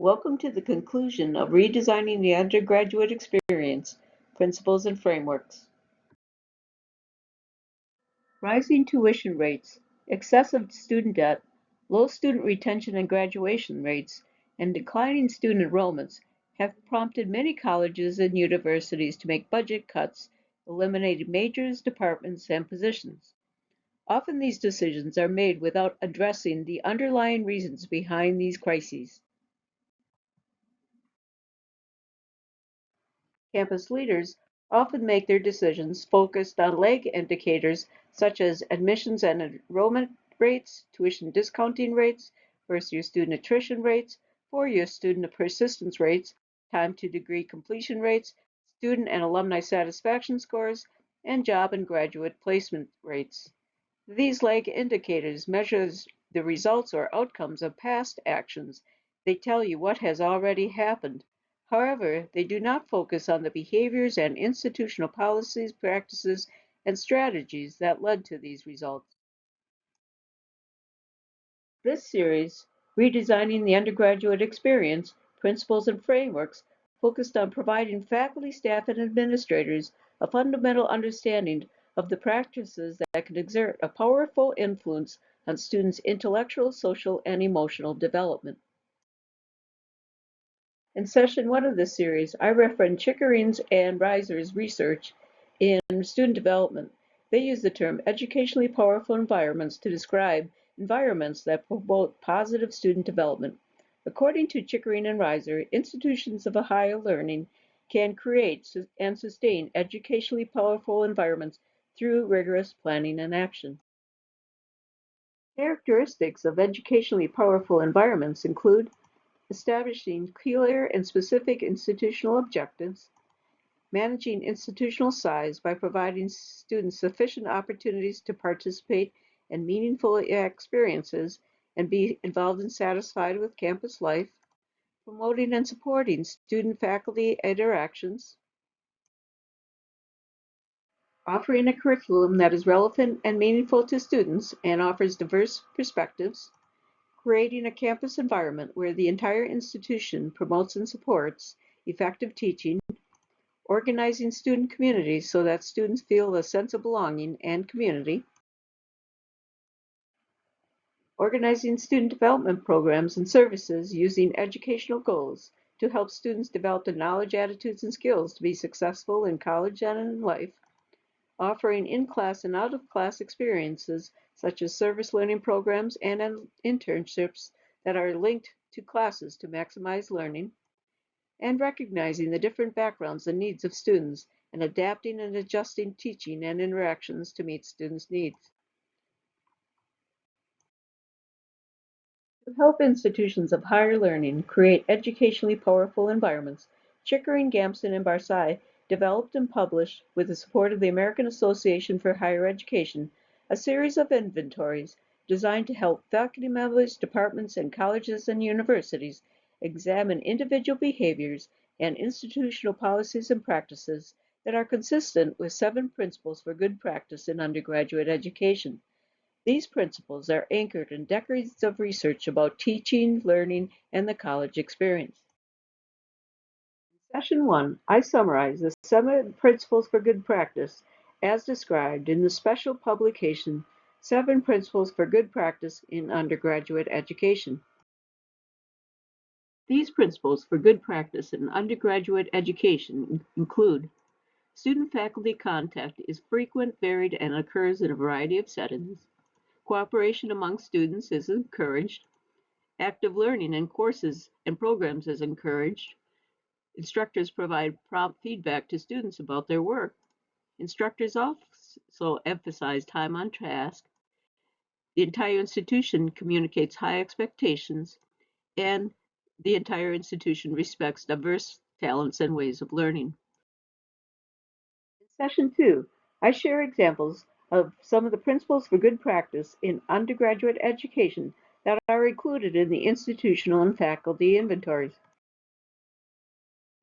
Welcome to the conclusion of Redesigning the Undergraduate Experience, Principles and Frameworks. Rising tuition rates, excessive student debt, low student retention and graduation rates, and declining student enrollments have prompted many colleges and universities to make budget cuts, eliminating majors, departments, and positions. Often these decisions are made without addressing the underlying reasons behind these crises. Campus leaders often make their decisions focused on lag indicators such as admissions and enrollment rates, tuition discounting rates, first-year student attrition rates, four-year student persistence rates, time to degree completion rates, student and alumni satisfaction scores, and job and graduate placement rates. These lag indicators measure the results or outcomes of past actions. They tell you what has already happened. However, they do not focus on the behaviors and institutional policies, practices, and strategies that led to these results. This series, Redesigning the Undergraduate Experience, Principles and Frameworks, focused on providing faculty, staff, and administrators a fundamental understanding of the practices that can exert a powerful influence on students' intellectual, social, and emotional development. In session one of this series, I referenced Chickering's and Reiser's research in student development. They use the term educationally powerful environments to describe environments that promote positive student development. According to Chickering and Reiser, institutions of higher learning can create and sustain educationally powerful environments through rigorous planning and action. Characteristics of educationally powerful environments include establishing clear and specific institutional objectives, managing institutional size by providing students sufficient opportunities to participate in meaningful experiences and be involved and satisfied with campus life, promoting and supporting student-faculty interactions, offering a curriculum that is relevant and meaningful to students and offers diverse perspectives, creating a campus environment where the entire institution promotes and supports effective teaching, organizing student communities so that students feel a sense of belonging and community, organizing student development programs and services using educational goals to help students develop the knowledge, attitudes, and skills to be successful in college and in life, offering in-class and out-of-class experiences such as service learning programs and internships that are linked to classes to maximize learning, and recognizing the different backgrounds and needs of students and adapting and adjusting teaching and interactions to meet students' needs. To help institutions of higher learning create educationally powerful environments, Chickering, Gamson, and Barsai developed and published, with the support of the American Association for Higher Education, a series of inventories designed to help faculty members, departments, and colleges and universities examine individual behaviors and institutional policies and practices that are consistent with 7 principles for good practice in undergraduate education. These principles are anchored in decades of research about teaching, learning, and the college experience. In Session 1, I summarize the 7 principles for good practice as described in the special publication, 7 Principles for Good Practice in Undergraduate Education. These principles for good practice in undergraduate education include student-faculty contact is frequent, varied, and occurs in a variety of settings. Cooperation among students is encouraged. Active learning in courses and programs is encouraged. Instructors provide prompt feedback to students about their work. Instructors also emphasize time on task. The entire institution communicates high expectations, and the entire institution respects diverse talents and ways of learning. In Session 2, I share examples of some of the principles for good practice in undergraduate education that are included in the institutional and faculty inventories.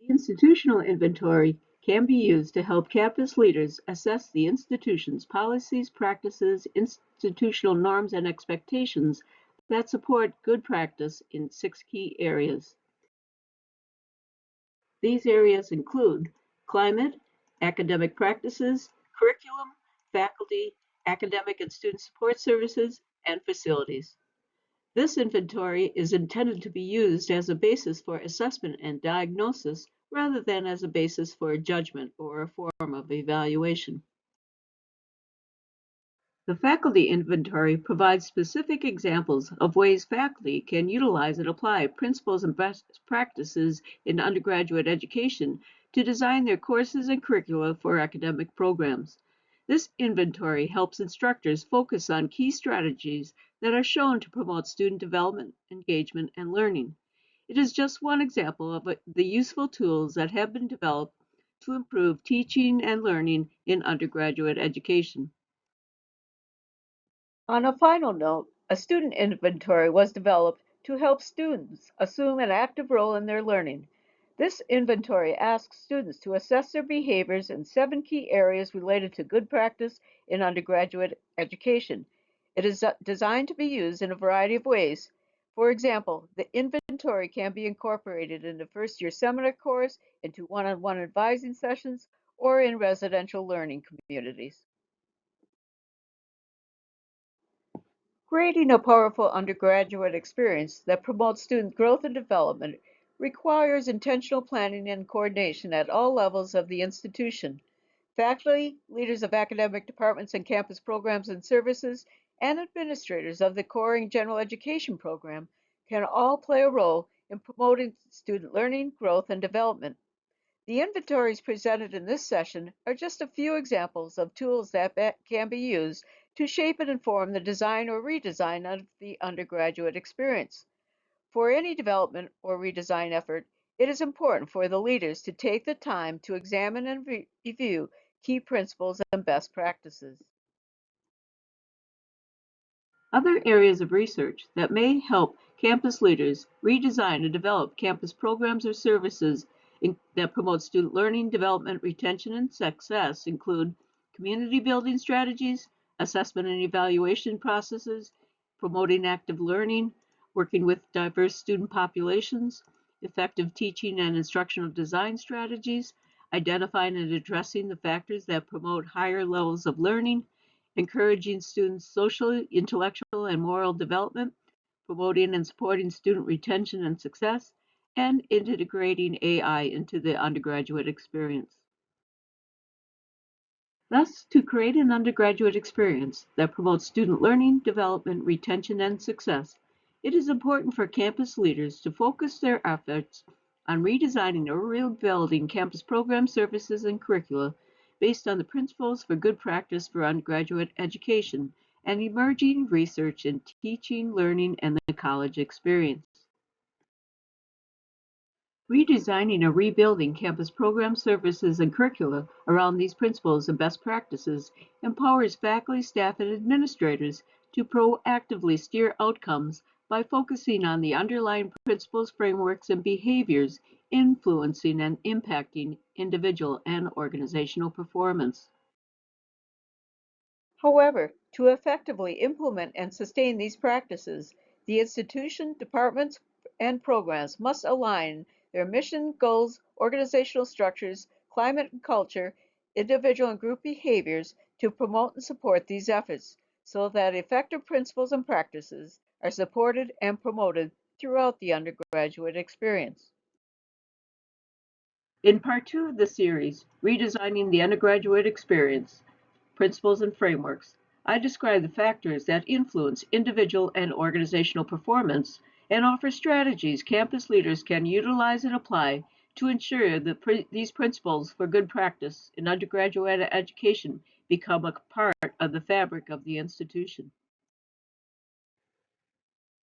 The institutional inventory can be used to help campus leaders assess the institution's policies, practices, institutional norms, and expectations that support good practice in 6 key areas. These areas include climate, academic practices, curriculum, faculty, academic and student support services, and facilities. This inventory is intended to be used as a basis for assessment and diagnosis rather than as a basis for judgment or a form of evaluation. The faculty inventory provides specific examples of ways faculty can utilize and apply principles and best practices in undergraduate education to design their courses and curricula for academic programs. This inventory helps instructors focus on key strategies that are shown to promote student development, engagement, and learning. It is just one example of the useful tools that have been developed to improve teaching and learning in undergraduate education. On a final note, a student inventory was developed to help students assume an active role in their learning. This inventory asks students to assess their behaviors in 7 key areas related to good practice in undergraduate education. It is designed to be used in a variety of ways. For example, the inventory can be incorporated in the first year seminar course, into one-on-one advising sessions, or in residential learning communities. Creating a powerful undergraduate experience that promotes student growth and development requires intentional planning and coordination at all levels of the institution. Faculty, leaders of academic departments and campus programs and services, and administrators of the core and general education program can all play a role in promoting student learning, growth, and development. The inventories presented in this session are just a few examples of tools that can be used to shape and inform the design or redesign of the undergraduate experience. For any development or redesign effort, it is important for the leaders to take the time to examine and review key principles and best practices. Other areas of research that may help campus leaders redesign and develop campus programs or services that promote student learning, development, retention, and success include community building strategies, assessment and evaluation processes, promoting active learning, working with diverse student populations, effective teaching and instructional design strategies, identifying and addressing the factors that promote higher levels of learning, encouraging students' social, intellectual, and moral development, promoting and supporting student retention and success, and integrating AI into the undergraduate experience. Thus, to create an undergraduate experience that promotes student learning, development, retention, and success, it is important for campus leaders to focus their efforts on redesigning or rebuilding campus programs, services, and curricula based on the principles for good practice for undergraduate education and emerging research in teaching, learning, and the college experience. Redesigning or rebuilding campus programs, services, and curricula around these principles and best practices empowers faculty, staff, and administrators to proactively steer outcomes by focusing on the underlying principles, frameworks, and behaviors influencing and impacting individual and organizational performance. However, to effectively implement and sustain these practices, the institution, departments, and programs must align their mission, goals, organizational structures, climate and culture, individual and group behaviors to promote and support these efforts so that effective principles and practices are supported and promoted throughout the undergraduate experience. In part two of the series, Redesigning the Undergraduate Experience, Principles and Frameworks, I describe the factors that influence individual and organizational performance and offer strategies campus leaders can utilize and apply to ensure that these principles for good practice in undergraduate education become a part of the fabric of the institution.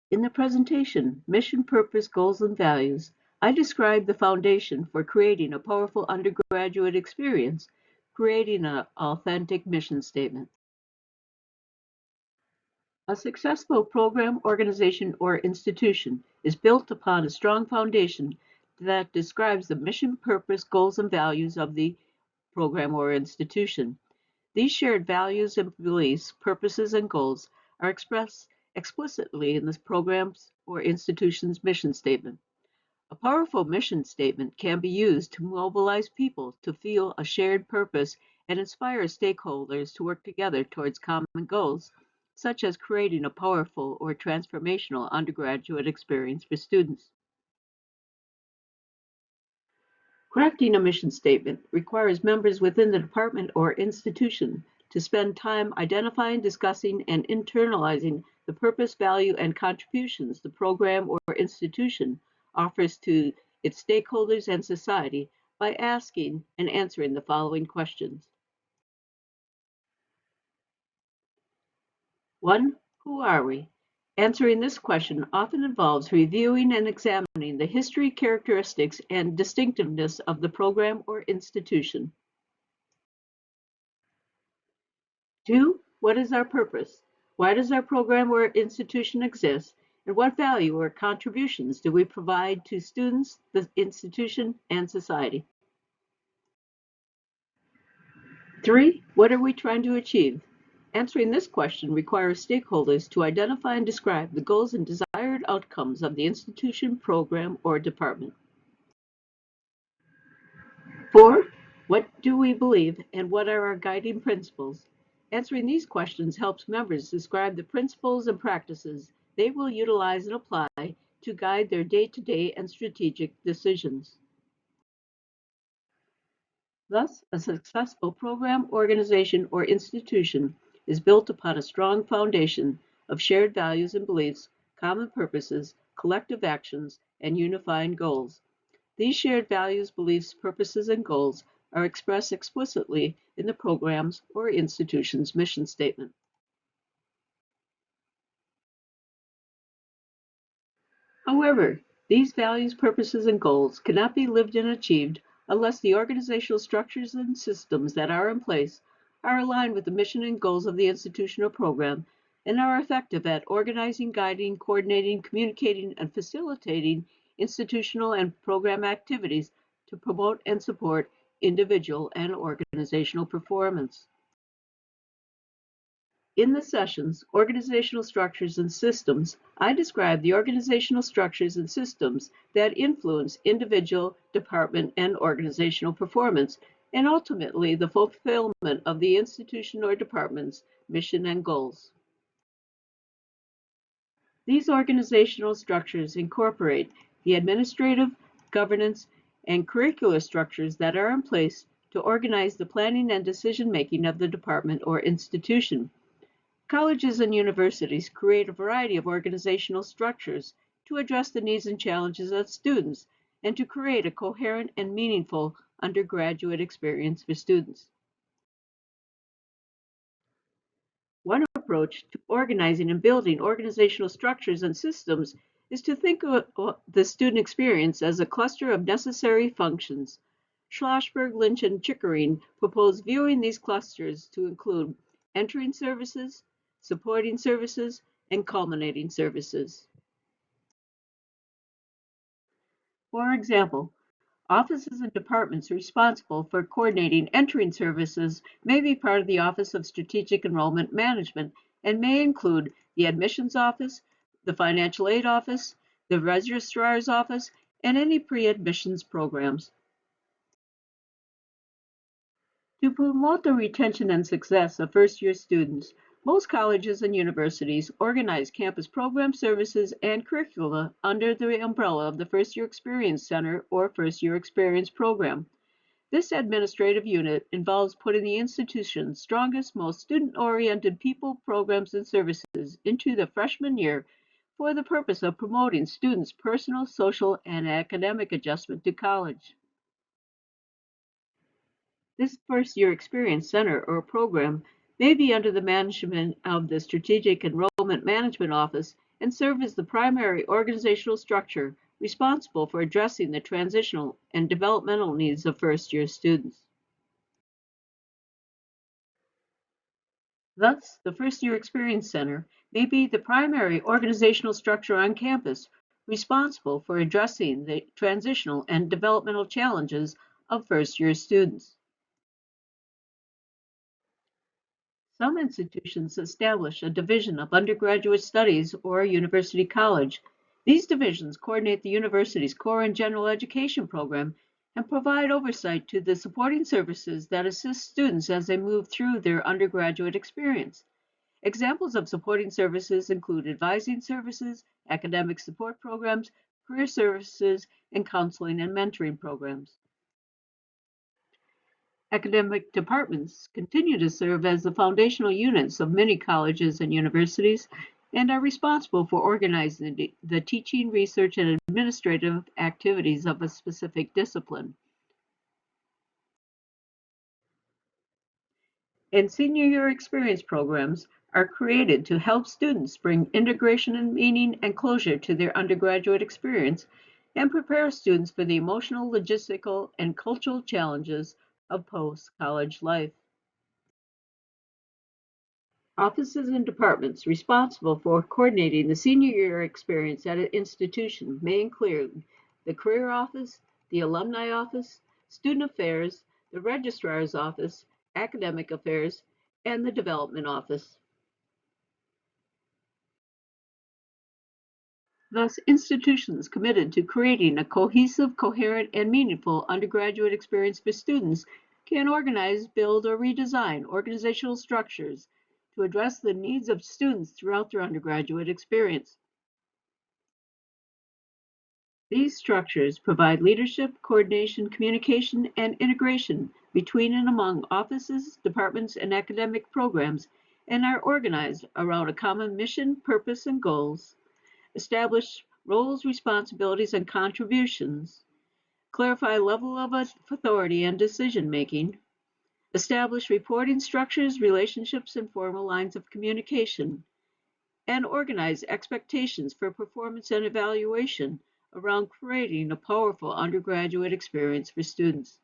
In the presentation, Mission, Purpose, Goals, and Values, I described the foundation for creating a powerful undergraduate experience, creating an authentic mission statement. A successful program, organization, or institution is built upon a strong foundation that describes the mission, purpose, goals, and values of the program or institution. These shared values and beliefs, purposes, and goals are expressed explicitly in this program's or institution's mission statement. A powerful mission statement can be used to mobilize people to feel a shared purpose and inspire stakeholders to work together towards common goals, such as creating a powerful or transformational undergraduate experience for students. Crafting a mission statement requires members within the department or institution to spend time identifying, discussing, and internalizing the purpose, value, and contributions the program or institution offers to its stakeholders and society by asking and answering the following questions. 1. Who are we? Answering this question often involves reviewing and examining the history, characteristics, and distinctiveness of the program or institution. 2. What is our purpose? Why does our program or institution exist? And what value or contributions do we provide to students, the institution, and society? 3. What are we trying to achieve? Answering this question requires stakeholders to identify and describe the goals and desired outcomes of the institution, program, or department. 4. What do we believe and what are our guiding principles? Answering these questions helps members describe the principles and practices they will utilize and apply to guide their day-to-day and strategic decisions. Thus, a successful program, organization, or institution is built upon a strong foundation of shared values and beliefs, common purposes, collective actions, and unifying goals. These shared values, beliefs, purposes, and goals are expressed explicitly in the program's or institution's mission statement. However, these values, purposes, and goals cannot be lived and achieved unless the organizational structures and systems that are in place are aligned with the mission and goals of the institution or program and are effective at organizing, guiding, coordinating, communicating, and facilitating institutional and program activities to promote and support individual and organizational performance. In the sessions, Organizational Structures and Systems, I describe the organizational structures and systems that influence individual, department, and organizational performance, and ultimately the fulfillment of the institution or department's mission and goals. These organizational structures incorporate the administrative, governance, and curricular structures that are in place to organize the planning and decision-making of the department or institution. Colleges and universities create a variety of organizational structures to address the needs and challenges of students and to create a coherent and meaningful undergraduate experience for students. One approach to organizing and building organizational structures and systems is to think of the student experience as a cluster of necessary functions. Schlossberg, Lynch, and Chickering propose viewing these clusters to include entering services, supporting services, and culminating services. For example, offices and departments responsible for coordinating entering services may be part of the Office of Strategic Enrollment Management and may include the admissions office, the financial aid office, the registrar's office, and any pre-admissions programs. To promote the retention and success of first-year students, most colleges and universities organize campus program services and curricula under the umbrella of the First Year Experience Center or First Year Experience Program. This administrative unit involves putting the institution's strongest, most student-oriented people, programs, and services into the freshman year for the purpose of promoting students' personal, social, and academic adjustment to college. This first-year experience center or program may be under the management of the Strategic Enrollment Management Office and serve as the primary organizational structure responsible for addressing the transitional and developmental needs of first-year students. Thus, the First Year Experience Center may be the primary organizational structure on campus responsible for addressing the transitional and developmental challenges of first-year students. Some institutions establish a division of undergraduate studies or a university college, These divisions coordinate the university's core and general education program and provide oversight to the supporting services that assist students as they move through their undergraduate experience. Examples of supporting services include advising services, academic support programs, career services, and counseling and mentoring programs. Academic departments continue to serve as the foundational units of many colleges and universities and are responsible for organizing the teaching, research, and administrative activities of a specific discipline. And senior year experience programs are created to help students bring integration and meaning and closure to their undergraduate experience and prepare students for the emotional, logistical, and cultural challenges of post-college life. Offices and departments responsible for coordinating the senior year experience at an institution may include the Career Office, the Alumni Office, Student Affairs, the Registrar's Office, Academic Affairs, and the Development Office. Thus, institutions committed to creating a cohesive, coherent, and meaningful undergraduate experience for students can organize, build, or redesign organizational structures to address the needs of students throughout their undergraduate experience. These structures provide leadership, coordination, communication, and integration between and among offices, departments, and academic programs, and are organized around a common mission, purpose, and goals. Establish roles, responsibilities, and contributions. Clarify level of authority and decision making. Establish reporting structures, relationships, and formal lines of communication. And organize expectations for performance and evaluation around creating a powerful undergraduate experience for students.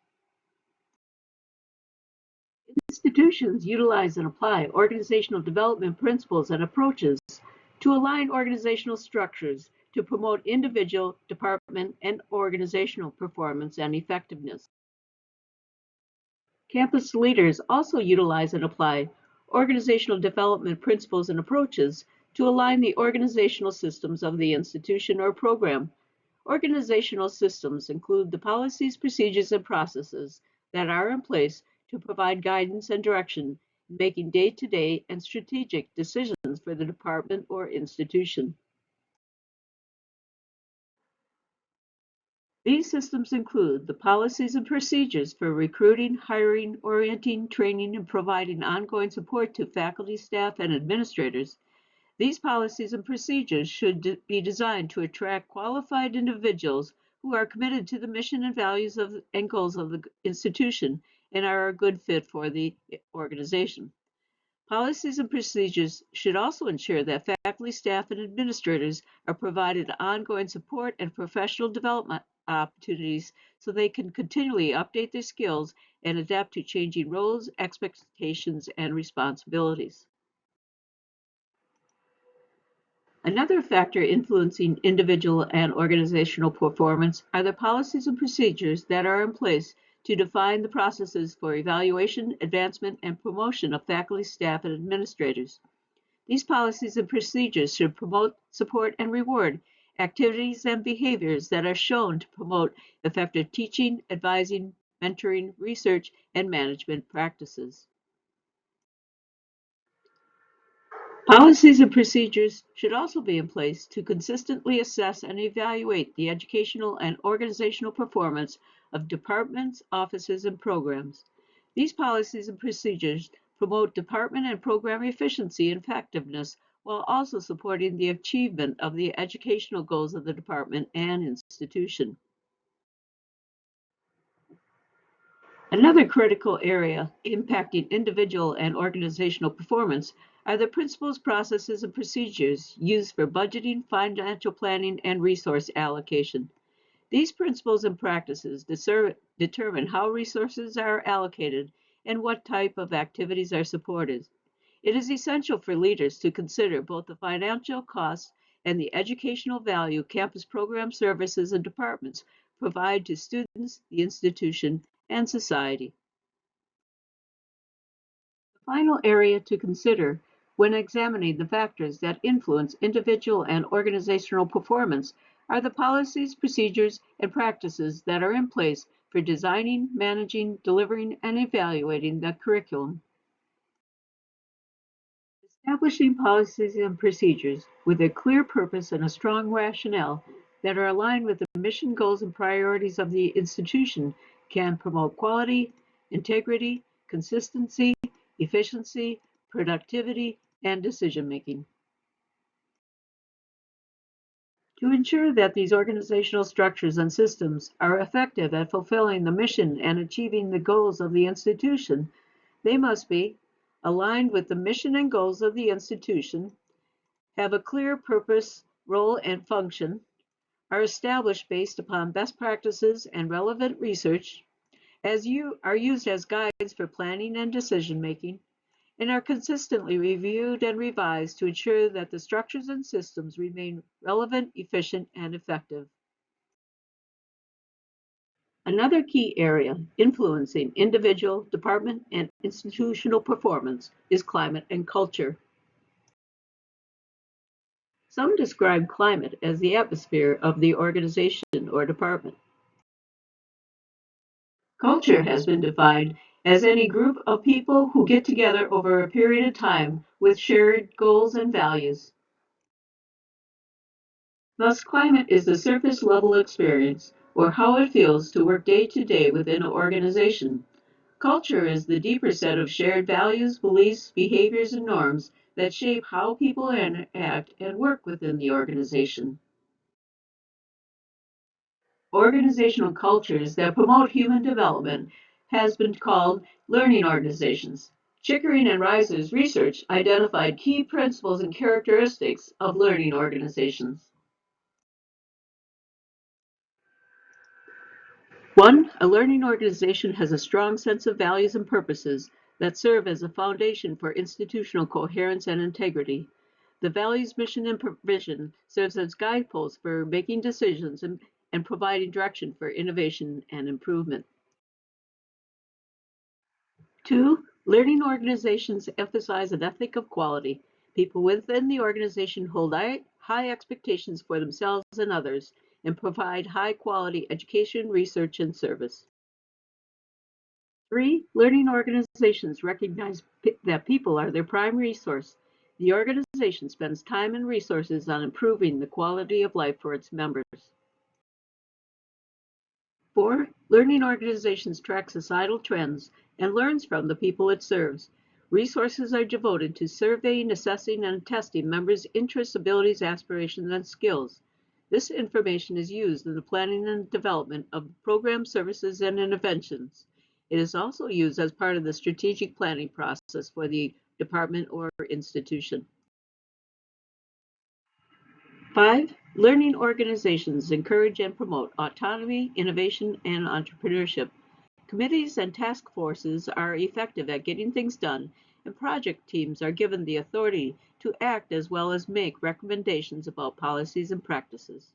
Institutions utilize and apply organizational development principles and approaches to align organizational structures to promote individual, department, and organizational performance and effectiveness. Campus leaders also utilize and apply organizational development principles and approaches to align the organizational systems of the institution or program. Organizational systems include the policies, procedures, and processes that are in place to provide guidance and direction in making day-to-day and strategic decisions for the department or institution. These systems include the policies and procedures for recruiting, hiring, orienting, training, and providing ongoing support to faculty, staff, and administrators. These policies and procedures should be designed to attract qualified individuals who are committed to the mission and values and goals of the institution and are a good fit for the organization. Policies and procedures should also ensure that faculty, staff, and administrators are provided ongoing support and professional development opportunities so they can continually update their skills and adapt to changing roles, expectations, and responsibilities. Another factor influencing individual and organizational performance are the policies and procedures that are in place to define the processes for evaluation, advancement, and promotion of faculty, staff, and administrators. These policies and procedures should promote, support, and reward activities and behaviors that are shown to promote effective teaching, advising, mentoring, research, and management practices. Policies and procedures should also be in place to consistently assess and evaluate the educational and organizational performance of departments, offices, and programs. These policies and procedures promote department and program efficiency and effectiveness while also supporting the achievement of the educational goals of the department and institution. Another critical area impacting individual and organizational performance are the principles, processes, and procedures used for budgeting, financial planning, and resource allocation. These principles and practices determine how resources are allocated and what type of activities are supported. It is essential for leaders to consider both the financial costs and the educational value campus program services and departments provide to students, the institution, and society. The final area to consider when examining the factors that influence individual and organizational performance are the policies, procedures, and practices that are in place for designing, managing, delivering, and evaluating the curriculum. Establishing policies and procedures with a clear purpose and a strong rationale that are aligned with the mission, goals, and priorities of the institution can promote quality, integrity, consistency, efficiency, productivity, and decision-making. To ensure that these organizational structures and systems are effective at fulfilling the mission and achieving the goals of the institution, they must be aligned with the mission and goals of the institution, have a clear purpose, role, and function, are established based upon best practices and relevant research, are used as guides for planning and decision making, and are consistently reviewed and revised to ensure that the structures and systems remain relevant, efficient, and effective. Another key area influencing individual, department, and institutional performance is climate and culture. Some describe climate as the atmosphere of the organization or department. Culture has been defined as any group of people who get together over a period of time with shared goals and values. Thus, climate is the surface level experience, or how it feels to work day to day within an organization. Culture is the deeper set of shared values, beliefs, behaviors, and norms that shape how people act and work within the organization. Organizational cultures that promote human development has been called learning organizations. Chickering and Reiser's research identified key principles and characteristics of learning organizations. One, a learning organization has a strong sense of values and purposes that serve as a foundation for institutional coherence and integrity. The values, mission, and vision serves as guideposts for making decisions and providing direction for innovation and improvement. Two, learning organizations emphasize an ethic of quality. People within the organization hold high expectations for themselves and others and provide high quality education, research, and service. Three, learning organizations recognize that people are their prime resource. The organization spends time and resources on improving the quality of life for its members. Four, learning organizations track societal trends and learns from the people it serves. Resources are devoted to surveying, assessing, and testing members' interests, abilities, aspirations, and skills. This information is used in the planning and development of programs, services, and interventions. It is also used as part of the strategic planning process for the department or institution. Five, learning organizations encourage and promote autonomy, innovation, and entrepreneurship. Committees and task forces are effective at getting things done, and project teams are given the authority to act as well as make recommendations about policies and practices.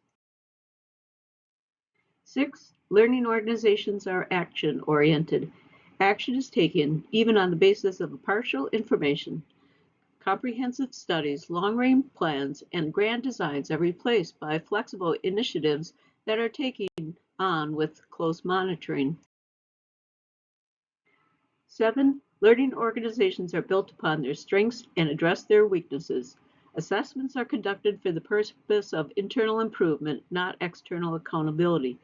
Six, learning organizations are action-oriented. Action is taken even on the basis of partial information. Comprehensive studies, long-range plans, and grand designs are replaced by flexible initiatives that are taken on with close monitoring. Seven, learning organizations are built upon their strengths and address their weaknesses. Assessments are conducted for the purpose of internal improvement, not external accountability.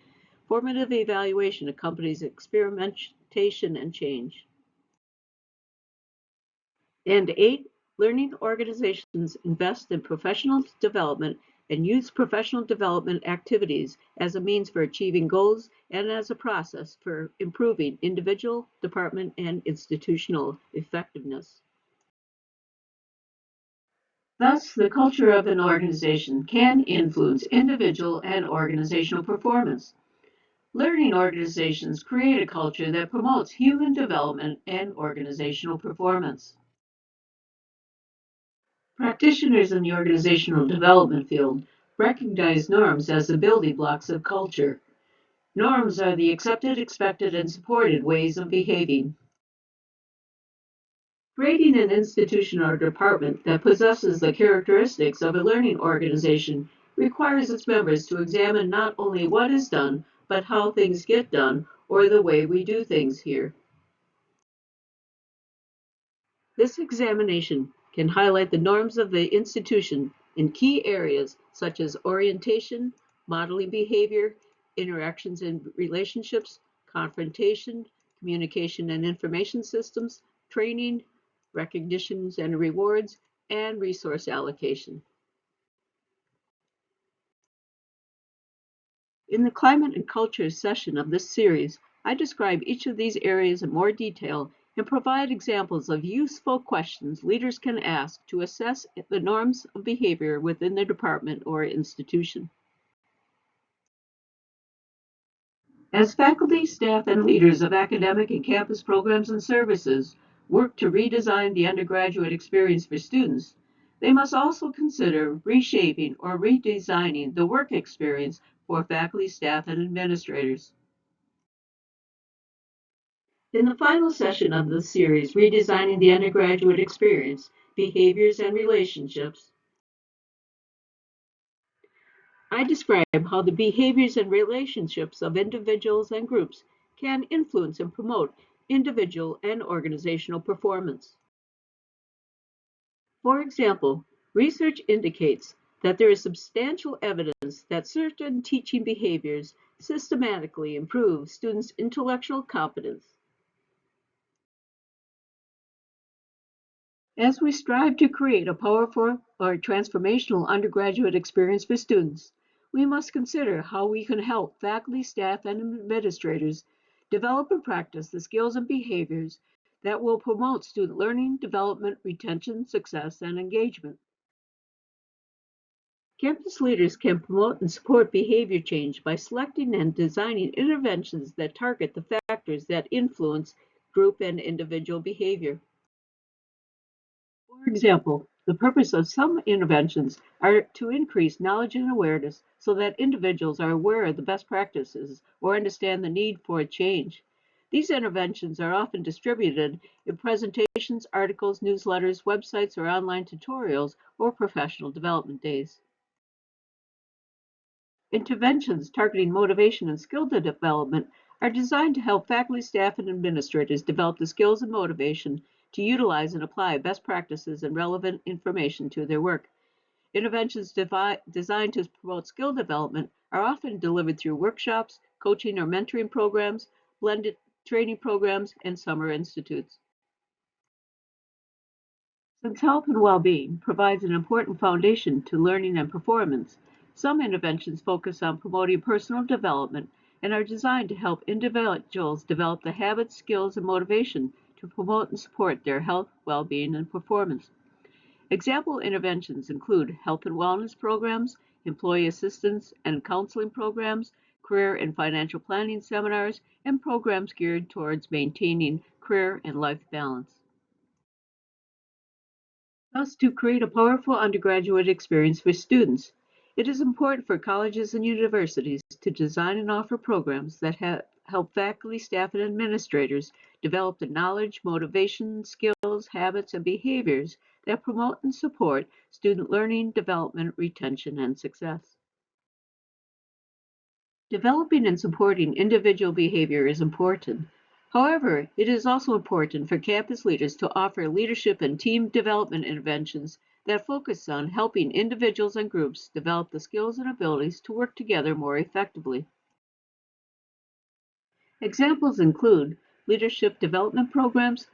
Formative evaluation accompanies experimentation and change. And eight, learning organizations invest in professional development and use professional development activities as a means for achieving goals and as a process for improving individual, department, and institutional effectiveness. Thus, the culture of an organization can influence individual and organizational performance. Learning organizations create a culture that promotes human development and organizational performance. Practitioners in the organizational development field recognize norms as the building blocks of culture. Norms are the accepted, expected, and supported ways of behaving. Creating an institution or department that possesses the characteristics of a learning organization requires its members to examine not only what is done, but how things get done, or the way we do things here. This examination can highlight the norms of the institution in key areas such as orientation, modeling behavior, interactions and relationships, confrontation, communication and information systems, training, recognitions and rewards, and resource allocation. In the Climate and Culture session of this series, I describe each of these areas in more detail and provide examples of useful questions leaders can ask to assess the norms of behavior within their department or institution. As faculty, staff, and leaders of academic and campus programs and services work to redesign the undergraduate experience for students, they must also consider reshaping or redesigning the work experience for faculty, staff, and administrators. In the final session of the series, Redesigning the Undergraduate Experience, Behaviors and Relationships, I describe how the behaviors and relationships of individuals and groups can influence and promote individual and organizational performance. For example, research indicates that there is substantial evidence that certain teaching behaviors systematically improve students' intellectual competence. As we strive to create a powerful or transformational undergraduate experience for students, we must consider how we can help faculty, staff, and administrators develop and practice the skills and behaviors that will promote student learning, development, retention, success, and engagement. Campus leaders can promote and support behavior change by selecting and designing interventions that target the factors that influence group and individual behavior. For example, the purpose of some interventions are to increase knowledge and awareness so that individuals are aware of the best practices or understand the need for a change. These interventions are often distributed in presentations, articles, newsletters, websites, or online tutorials or professional development days. Interventions targeting motivation and skill development are designed to help faculty, staff, and administrators develop the skills and motivation to utilize and apply best practices and relevant information to their work. Interventions designed to promote skill development are often delivered through workshops, coaching or mentoring programs, blended training programs, and summer institutes. Since health and well-being provides an important foundation to learning and performance, some interventions focus on promoting personal development and are designed to help individuals develop the habits, skills, and motivation to promote and support their health, well-being, and performance. Example interventions include health and wellness programs, employee assistance and counseling programs, career and financial planning seminars, and programs geared towards maintaining career and life balance. Thus, to create a powerful undergraduate experience for students, it is important for colleges and universities to design and offer programs that help faculty, staff, and administrators develop the knowledge, motivation, skills, habits, and behaviors that promote and support student learning, development, retention, and success. Developing and supporting individual behavior is important. However, it is also important for campus leaders to offer leadership and team development interventions that focus on helping individuals and groups develop the skills and abilities to work together more effectively. Examples include leadership development programs,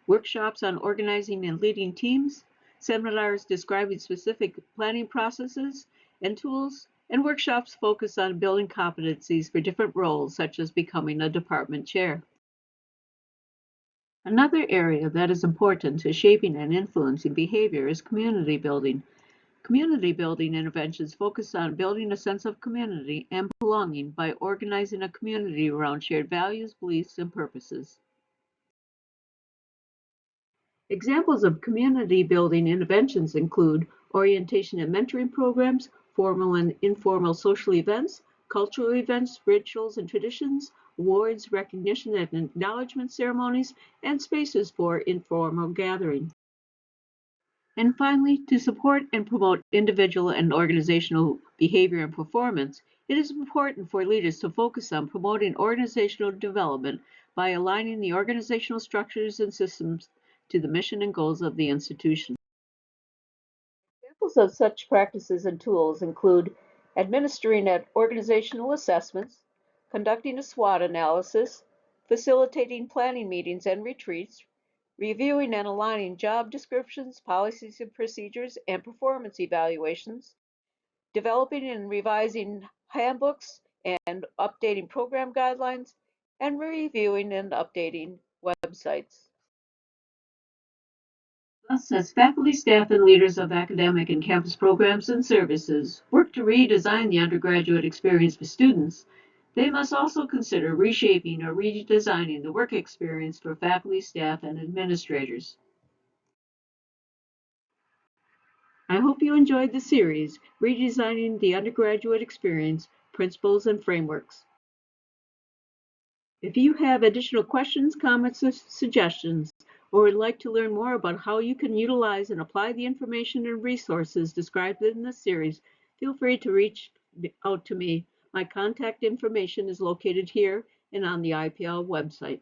workshops on organizing and leading teams, seminars describing specific planning processes and tools, and workshops focused on building competencies for different roles, such as becoming a department chair. Another area that is important to shaping and influencing behavior is community building. Community building interventions focus on building a sense of community and belonging by organizing a community around shared values, beliefs, and purposes. Examples of community building interventions include orientation and mentoring programs, formal and informal social events, cultural events, rituals and traditions, awards, recognition and acknowledgement ceremonies, and spaces for informal gathering. And finally, to support and promote individual and organizational behavior and performance, it is important for leaders to focus on promoting organizational development by aligning the organizational structures and systems to the mission and goals of the institution. Examples of such practices and tools include administering at organizational assessments, conducting a SWOT analysis, facilitating planning meetings and retreats, reviewing and aligning job descriptions, policies and procedures, and performance evaluations, developing and revising handbooks and updating program guidelines, and reviewing and updating websites. Thus, as faculty, staff, and leaders of academic and campus programs and services work to redesign the undergraduate experience for students, they must also consider reshaping or redesigning the work experience for faculty, staff, and administrators. I hope you enjoyed the series, Redesigning the Undergraduate Experience, Principles and Frameworks. If you have additional questions, comments, or suggestions, or would like to learn more about how you can utilize and apply the information and resources described in this series, feel free to reach out to me. My contact information is located here and on the IPL website.